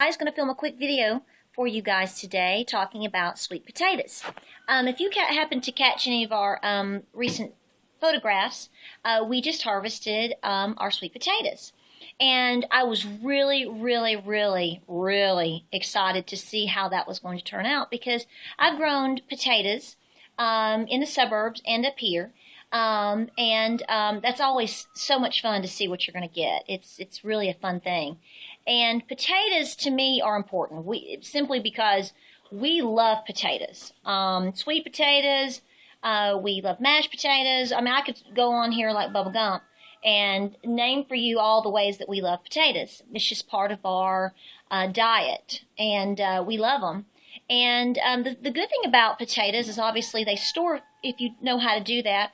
I was going to film a quick video for you guys today talking about sweet potatoes. If you happen to catch any of our recent photographs, we just harvested our sweet potatoes. And I was really excited to see how that was going to turn out because I've grown potatoes in the suburbs and up here. That's always so much fun to see what you're going to get. It's really a fun thing. And potatoes to me are important. Simply because we love potatoes. Sweet potatoes. We love mashed potatoes. I mean, I could go on here like Bubba Gump and name for you all the ways that we love potatoes. It's just part of our diet, and we love them. And the good thing about potatoes is obviously they store, if you know how to do that,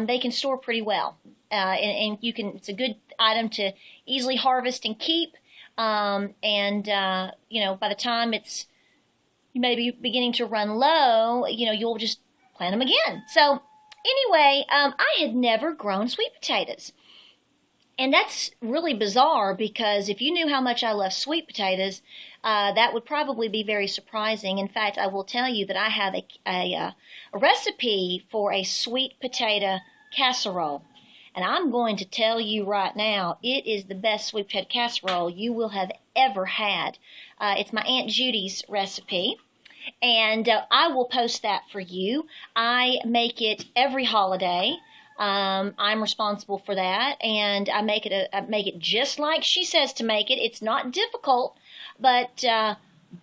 they can store pretty well. And you can, it's a good item to easily harvest and keep. By the time it's maybe beginning to run low, you'll just plant them again. So anyway, I had never grown sweet potatoes. And that's really bizarre because if you knew how much I love sweet potatoes, that would probably be very surprising. In fact, I will tell you that I have a recipe for a sweet potato casserole. And I'm going to tell you right now, it is the best sweet potato casserole you will have ever had. It's my Aunt Judy's recipe. And I will post that for you. I make it every holiday. I'm responsible for that, and I make it just like she says to make it. It's not difficult, but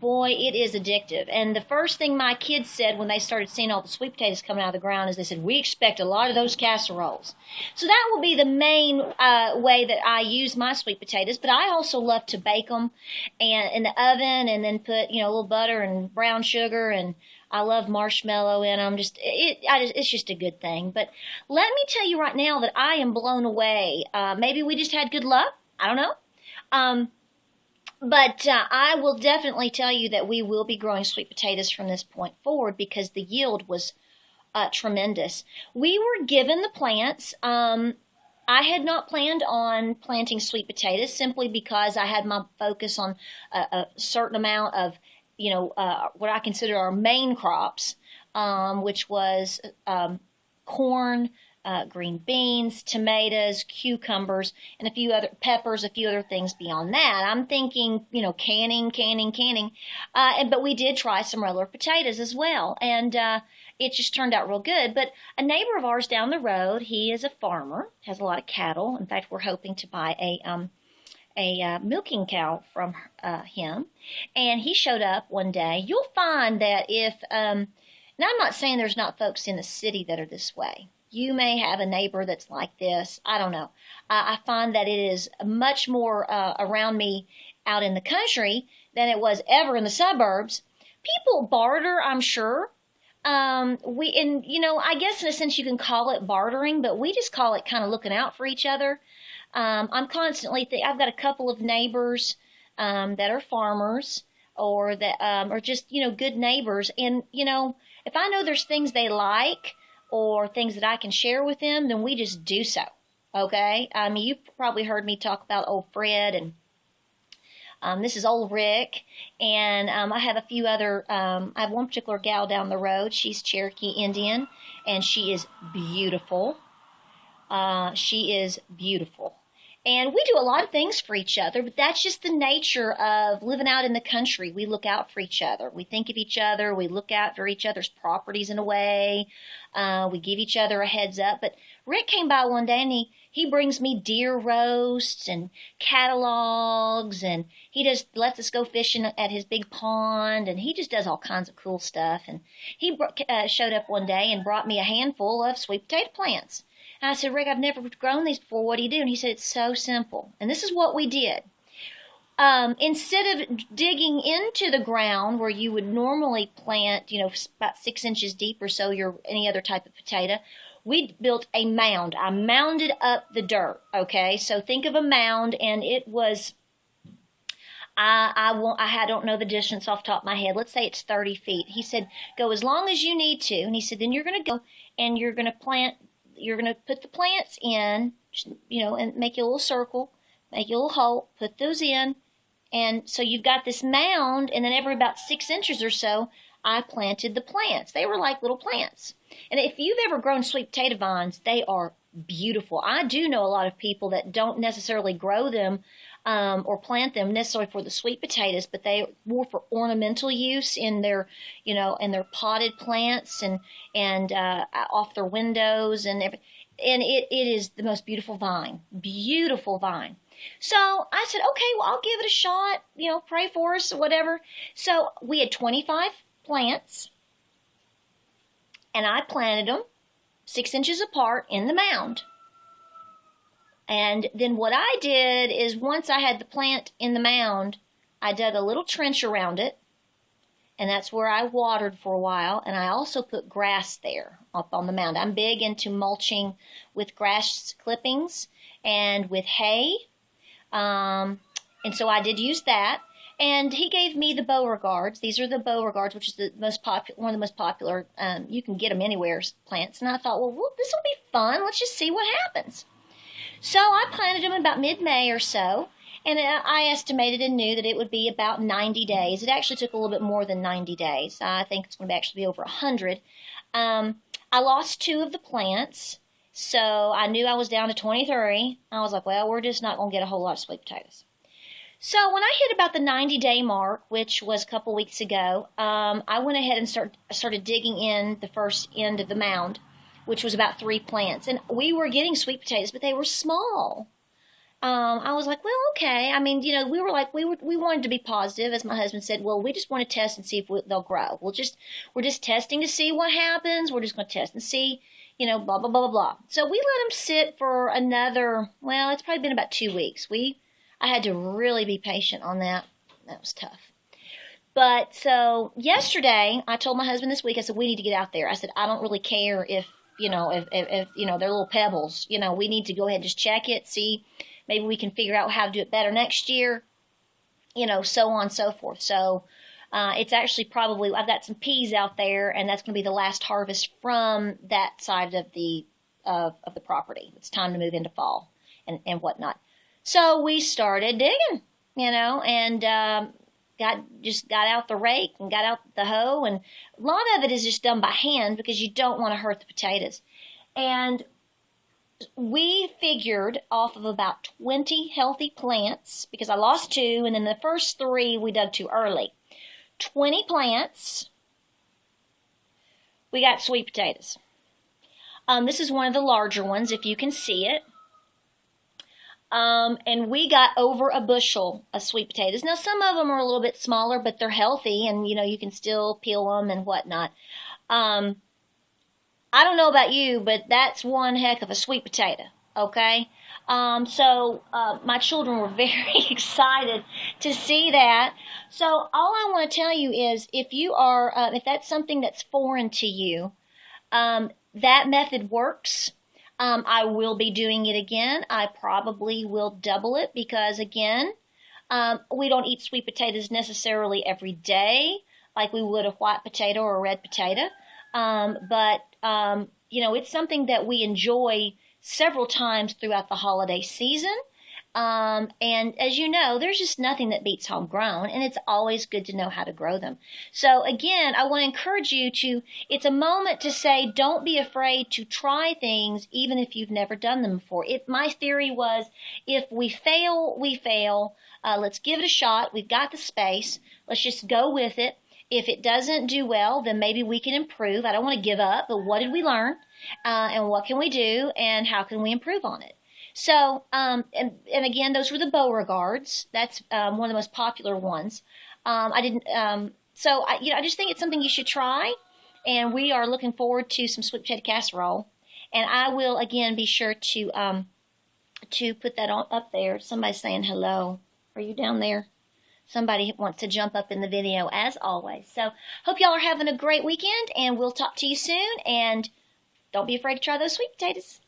boy, it is addictive. And the first thing my kids said when they started seeing all the sweet potatoes coming out of the ground is they said, "We expect a lot of those casseroles." So that will be the main way that I use my sweet potatoes. But I also love to bake them and in the oven, and then put a little butter and brown sugar, and I love marshmallow in them. It's just a good thing. But let me tell you right now that I am blown away. Maybe we just had good luck. I don't know. But I will definitely tell you that we will be growing sweet potatoes from this point forward because the yield was tremendous. We were given the plants. I had not planned on planting sweet potatoes simply because I had my focus on a certain amount of what I consider our main crops, which was corn, green beans, tomatoes, cucumbers, and a few other peppers, a few other things beyond that. I'm thinking, canning. But we did try some regular potatoes as well, and it just turned out real good. But a neighbor of ours down the road, he is a farmer, has a lot of cattle. In fact, we're hoping to buy a milking cow from him, and he showed up one day. You'll find that if now I'm not saying there's not folks in the city that are this way. You may have a neighbor that's like this. I don't know. I find that it is much more around me out in the country than it was ever in the suburbs. People barter, I'm sure. I guess in a sense you can call it bartering, but we just call it kind of looking out for each other. I'm constantly I've got a couple of neighbors that are farmers or that are just good neighbors, and if I know there's things they like or things that I can share with them, then we just do so. Okay? I mean, you've probably heard me talk about old Fred, and this is old Rick, and I have a few other. I have one particular gal down the road. She's Cherokee Indian, and she is beautiful. She is beautiful. And we do a lot of things for each other, but that's just the nature of living out in the country. We look out for each other. We think of each other. We look out for each other's properties in a way. We give each other a heads up. But Rick came by one day and he brings me deer roasts and catalogs, and he just lets us go fishing at his big pond, and he just does all kinds of cool stuff. And he showed up one day and brought me a handful of sweet potato plants. And I said, "Rick, I've never grown these before. What do you do?" And he said, "It's so simple." And this is what we did. Instead of digging into the ground where you would normally plant, about 6 inches deep or so, any other type of potato, we built a mound. I mounded up the dirt. Okay, so think of a mound, and it was. I don't know the distance off the top of my head. Let's say it's 30 feet. He said, "Go as long as you need to." And he said, "Then you're going to go and you're going to plant. You're going to put the plants in, and make you a little circle, make you a little hole, put those in, And so you've got this mound, and then every about 6 inches or so, I planted the plants. They were like little plants. And if you've ever grown sweet potato vines, they are beautiful. I do know a lot of people that don't necessarily grow them or plant them necessarily for the sweet potatoes, but they more for ornamental use in their, in their potted plants and off their windows and everything. And it is the most beautiful vine, beautiful vine. So I said, okay, well, I'll give it a shot, pray for us or whatever. So we had 25 plants, and I planted them 6 inches apart in the mound. And then what I did is once I had the plant in the mound, I dug a little trench around it, and that's where I watered for a while. And I also put grass there up on the mound. I'm big into mulching with grass clippings and with hay. And so I did use that. And he gave me the Beauregards. These are the Beauregards, which is the one of the most popular. You can get them anywhere, plants. And I thought, well, this will be fun. Let's just see what happens. So I planted them about mid-May or so, and I estimated and knew that it would be about 90 days. It actually took a little bit more than 90 days. I think it's going to actually be over 100. I lost 2 of the plants, so I knew I was down to 23. I was like, well, we're just not going to get a whole lot of sweet potatoes. So when I hit about the 90-day mark, which was a couple weeks ago, I went ahead and started digging in the first end of the mound, which was about 3 plants. And we were getting sweet potatoes, but they were small. I was like, well, okay. I mean, we were like, we wanted to be positive, as my husband said. Well, we just want to test and see if they'll grow. We're just testing to see what happens. We're just going to test and see, blah, blah, blah, blah, blah. So we let them sit for another, well, it's probably been about 2 weeks. I had to really be patient on that. That was tough. But so yesterday, I told my husband this week, I said, we need to get out there. I said, I don't really care if they're little pebbles. We need to go ahead and just check it, see, maybe we can figure out how to do it better next year, so on and so forth. So it's actually probably, I've got some peas out there, and that's going to be the last harvest from that side of the property. It's time to move into fall and whatnot. So we started digging, and got out the rake and got out the hoe, and a lot of it is just done by hand because you don't want to hurt the potatoes. And we figured off of about 20 healthy plants, because I lost 2, and then the first 3 we dug too early. 20 plants, we got sweet potatoes. This is one of the larger ones, if you can see it. And we got over a bushel of sweet potatoes. Now, some of them are a little bit smaller, but they're healthy, and, you can still peel them and whatnot. I don't know about you, but that's one heck of a sweet potato, okay? So my children were very excited to see that. So all I want to tell you is if that's something that's foreign to you, that method works. I will be doing it again. I probably will double it because, again, we don't eat sweet potatoes necessarily every day like we would a white potato or a red potato. But it's something that we enjoy several times throughout the holiday season. And as you know, there's just nothing that beats homegrown, and it's always good to know how to grow them. So again, I want to encourage you it's a moment to say, don't be afraid to try things, even if you've never done them before. My theory was, if we fail, we fail. Let's give it a shot. We've got the space. Let's just go with it. If it doesn't do well, then maybe we can improve. I don't want to give up, but what did we learn? And what can we do? And how can we improve on it? So, and again, those were the Beauregards. That's one of the most popular ones. I just think it's something you should try. And we are looking forward to some sweet potato casserole. And I will, again, be sure to put that up there. Somebody's saying hello. Are you down there? Somebody wants to jump up in the video, as always. So, hope y'all are having a great weekend, and we'll talk to you soon. And don't be afraid to try those sweet potatoes.